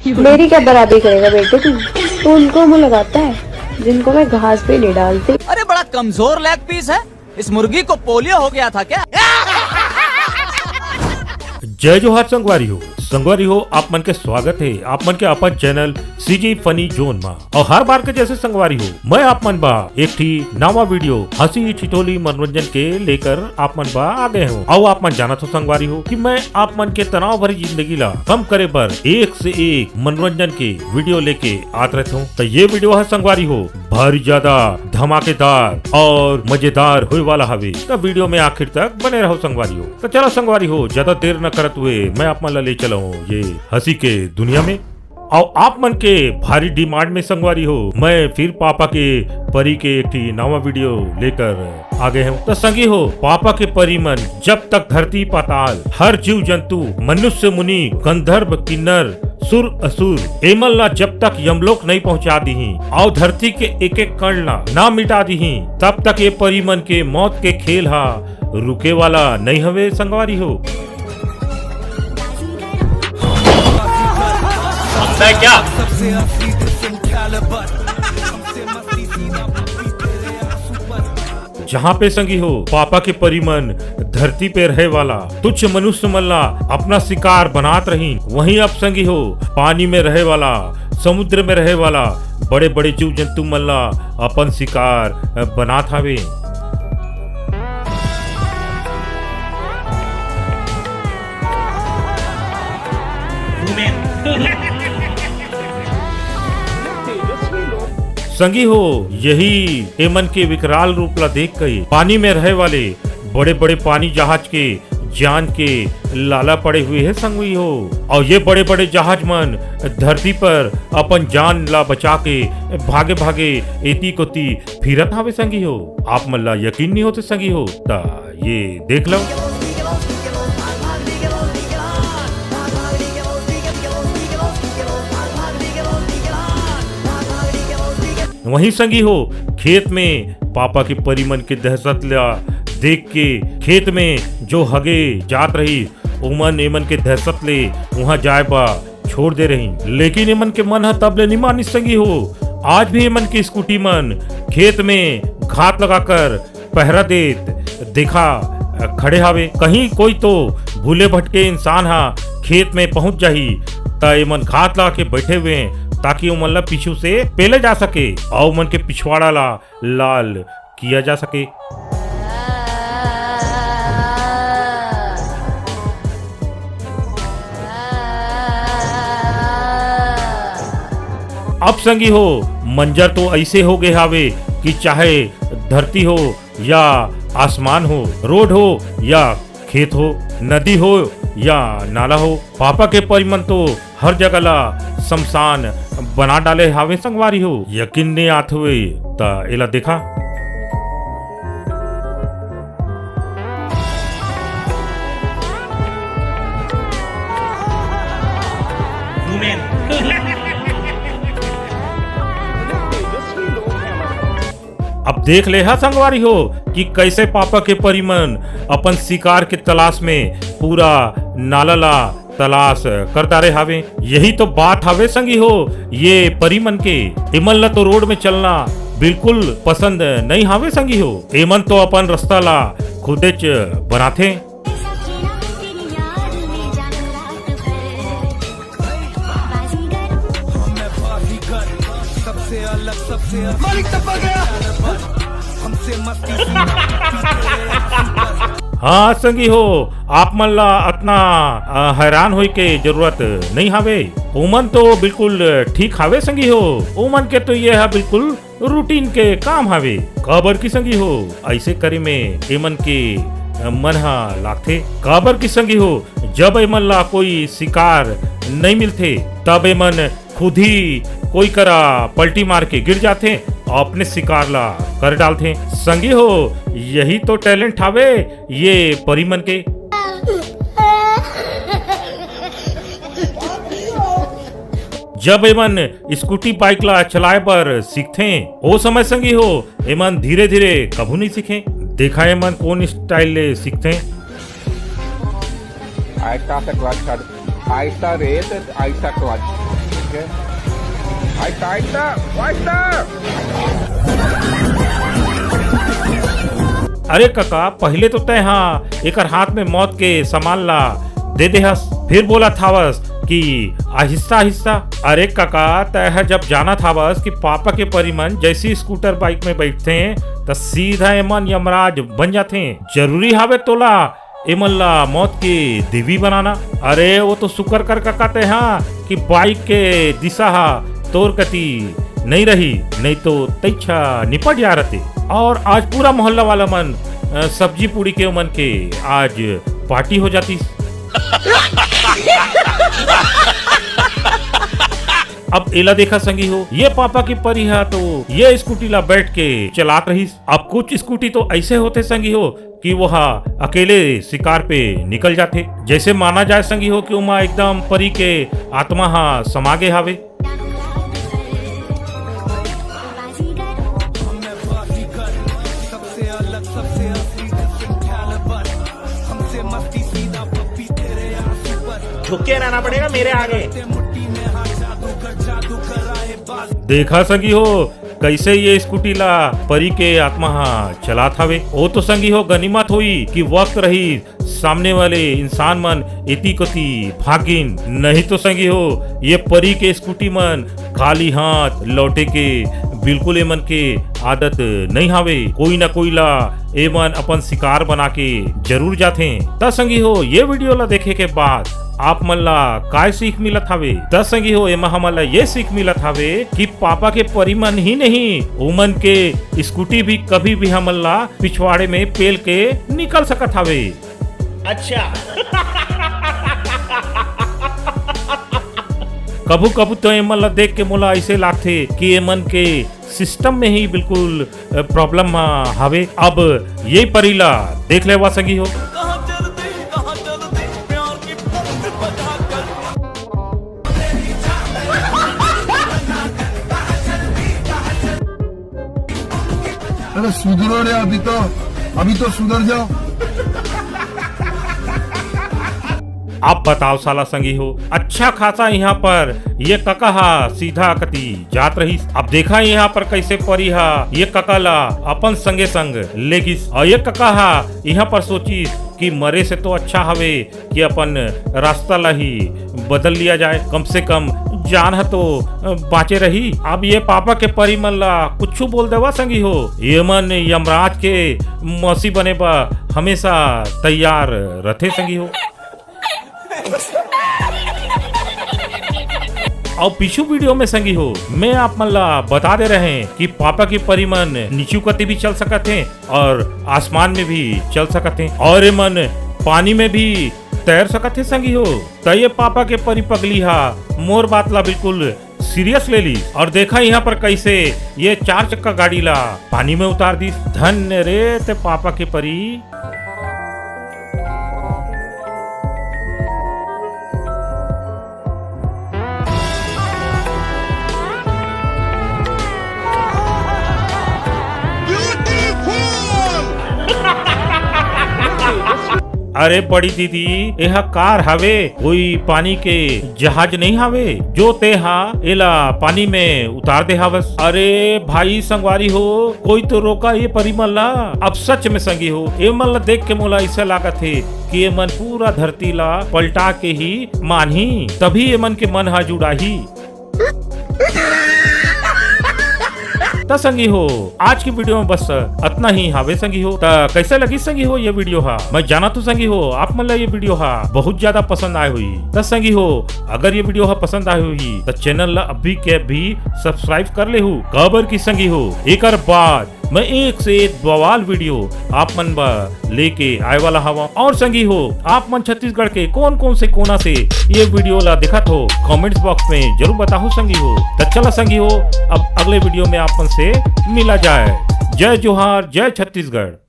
मेरी क्या बराबरी करेगा बेटे तू उनको मुंह लगाता है जिनको मैं घास पे नहीं डालती। अरे बड़ा कमजोर लेग पीस है, इस मुर्गी को पोलियो हो गया था क्या? जय जोहार संगवारी हो आप मन के स्वागत है आप मन के अपन चैनल सीजी फनी जोन में। और हर बार के जैसे संगवारी हो मैं आप मन बा एक ठी नवा वीडियो हंसी ठिठोली मनोरंजन के लेकर आप मन बा आ गए हूँ। और आप मन जाना तो संगवारी हो कि मैं आप मन के तनाव भरी जिंदगी ला कम करे पर एक से एक मनोरंजन के वीडियो लेके आते रहता हूँ। तो ये वीडियो है संगवारी हो भारी ज्यादा धमाकेदार और मजेदार होने वाला हवे। तो वीडियो में आखिर तक बने रहो संगवारी हो। तो चलो संगवारी हो ज्यादा देर न करत हुए मैं आप मन ले चला ये हंसी के दुनिया में। और आप मन के भारी डिमांड में संगवारी हो मैं फिर पापा के परी के एक नवा वीडियो लेकर आ गए हूँ। तो संगी हो पापा के परी मन जब तक धरती पाताल हर जीव जंतु मनुष्य मुनि गंधर्व किन्नर सुर असुर एमल ला जब तक यमलोक नहीं पहुँचा दी और धरती के एक एक कण ला ना मिटा दी तब तक ये परी मन के मौत के खेल हा रुके वाला नहीं हवे संगवारी हो। क्या जहाँ पे संगी हो पापा के परिमन धरती पे रहे वाला तुच्छ मनुष्य मल्ला अपना शिकार बनात रही, वहीं अब संगी हो पानी में रहे वाला समुद्र में रहे वाला बड़े बड़े जीव जंतु मल्ला अपन शिकार बनात हवे। संगी हो यही एमन के विकराल रूप ला देख के पानी में रहे वाले बड़े बड़े पानी जहाज के जान के लाला पड़े हुए है संगी हो। और ये बड़े बड़े जहाज मन धरती पर अपन जान ला बचा के भागे भागे एती कोती फिरत हवे संगी हो। आप मन ला यकीन नहीं होते संगी हो ता ये देख लो। वहीं संगी हो खेत में पापा के परिमन के दहशत ला देख के खेत में जो हगे जात रही उमन एमन के दहशत ले वहां जाए बा छोड़ दे रही। लेकिन एमन के मन तब ले निमानी संगी हो आज भी एमन की स्कूटी मन खेत में घात लगाकर पहरा देत देखा खड़े हावे। कहीं कोई तो भूले भटके इंसान हा खेत में पहुंच जाही ता एमन घात लगा के बैठे हुए ताकि उमन ला पीछू से पेले जा सके और उमन के पिछवाड़ा ला लाल किया जा सके। अब संगी हो मंजर तो ऐसे हो गए हावे कि चाहे धरती हो या आसमान हो रोड हो या खेत हो नदी हो या नाला हो पापा के परिमन तो हर जगह ला शमशान बना डाले हावे संगवारी हो। यकीन नहीं आत हुए ता एला देखा। अब देख ले हा संगवारी हो कि कैसे पापा के परिमन अपन शिकार के तलाश में पूरा नाला ला तलाश करता रहे हावे। यही तो बात हावे संगी हो ये परिमन के एमन ला तो रोड में चलना बिल्कुल पसंद नहीं हावे संगी हो। एमन तो अपन रास्ता ला खुदे च बनाथे। हाँ संगी हो आप मन ला इतना हैरान होई के जरूरत नहीं हावे। उमन तो बिल्कुल ठीक हावे संगी हो उमन के तो ये है बिल्कुल रूटीन के काम हावे। काबर की संगी हो ऐसे करे में एमन के मन हा लागथे। काबर की संगी हो जब एमन ला कोई शिकार नहीं मिलते तब एमन खुद ही कोई करा पलटी मार के गिर जाते और अपने शिकार ला कर डालते संगी हो। यही तो टैलेंट हावे ये परिमन के। जब एमन स्कूटी बाइक ला चलाए पर सीखते वो समय संगी हो एमन धीरे धीरे कभू नहीं सीखे। देखा एमन कौन स्टाइल ले सीखते। ऐसा क्लच ऐसा रेत ऐसा clutch Okay. I tighten up. अरे काका पहले तो तय हाँ एक हाथ में मौत के सामान ला दे दे हस, फिर बोला थावस कि आहिस्ता आहिस्ता। अरे काका तय जब जाना थावस कि पापा के परिमन जैसी स्कूटर बाइक में बैठते हैं तो सीधा एमन यमराज बन जाते हैं। जरूरी हावे तोला एमल्ला मौत के देवी बनाना। अरे वो तो शुक्र कर कहते हाँ कि बाइक के दिशा हा तोर कती नहीं रही, नहीं तो तैच्छा निपट जा रहते। और आज पूरा मोहल्ला वाला मन सब्जी पूड़ी के मन के आज पार्टी हो जाती। अब एला देखा संगी हो ये पापा की परी है तो ये स्कूटी ला बैठ के चलात रही। अब कुछ स्कूटी तो ऐसे होते संगी हो कि वह अकेले शिकार पे निकल जाते। जैसे माना जाए संगी हो कि उमा एकदम परी के आत्मा हा समागे हावे। झुके रहना पड़ेगा मेरे आगे। देखा संगी हो कैसे ये स्कूटी ला परी के आत्मा चला थावे। वो तो संगी हो गनीमत हुई कि वक्त रही सामने वाले इंसान मन इति कति भागिन, नहीं तो संगी हो ये परी के स्कूटी मन खाली हाथ लौटे के बिल्कुल एमन के आदत नहीं हावे। कोई ना कोई ला एमन अपन शिकार बना के जरूर जाते। त संगी हो ये वीडियो ला देखे के बाद आप मन ला काय सीख मिलत हावे? त संगी हो एमा हमन ला ये सीख मिलत हावे कि पापा के परिमन ही नहीं उमन के स्कूटी भी कभी भी हमन ला पिछवाड़े में पेल के निकल सकत हावे। अच्छा। कभू कभू तो एमन ला देख के मोला ऐसे लागथे कि एमन के सिस्टम में ही बिल्कुल प्रॉब्लम हावे। अब ये परिला देख लेवा संगी हो। अरे सुधरो रे, अभी तो सुधर जाओ। आप बताओ साला संगी हो अच्छा खासा यहाँ पर ये कका सीधा कती जात रही। अब देखा यहाँ पर कैसे परी ये कका ला अपन संगे संग लेगिस। और ये कका यहाँ पर सोची कि मरे से तो अच्छा हवे कि अपन रास्ता ला ही बदल लिया जाए, कम से कम जान है तो बाँचे रही। अब ये पापा के परी मन ला कुछ बोल देवा संगी हो ये मन यमराज के मौसी बने बा हमेशा तैयार रथे संगी हो। और पिछू वीडियो में संगी हो मैं आप मन ला बता दे रहे हैं कि पापा की परी मन नीचू कती भी चल सकते हैं और आसमान में भी चल सकते हैं और ये मन पानी में भी तैर सकते हैं संगी हो। तो ये पापा के परी पगली मोर बात ला बिल्कुल सीरियस ले ली और देखा यहाँ पर कैसे ये 4 चक्का गाड़ी ला पानी में उतार दी। धन्य रे ते पापा के परी। अरे बड़ी दीदी यह कार हवे कोई पानी के जहाज नहीं हवे जो ते एला पानी में उतार दे हवस। अरे भाई संगवारी हो कोई तो रोका ये परिमल ला। अब सच में संगी हो ये मन ला देख के मोला ऐसा लागत है कि ये मन पूरा धरती ला पलटा के ही मानही तभी ये मन के मन जुड़ा ही। त संगी हो आज की वीडियो में बस इतना ही हावे संगी हो। त कैसे लगी संगी हो ये वीडियो मैं जाना तो संगी हो आप मन ला ये वीडियो बहुत ज्यादा पसंद आए हुई। त संगी हो अगर ये वीडियो पसंद आए हुई तो चैनल ला अभी के भी सब्सक्राइब कर ले हूँ। खबर की संगी हो एक बाद मैं एक से एक बवाल वीडियो आप मन लेके आए वाला हवा। और संगी हो आप मन छत्तीसगढ़ के कौन कौन से कोना से ये वीडियो ला दिखत हो कमेंट्स बॉक्स में जरूर बताओ संगी हो। तो चला संगी हो अब अगले वीडियो में आप मन से मिला जाए। जय जोहार जय छत्तीसगढ़।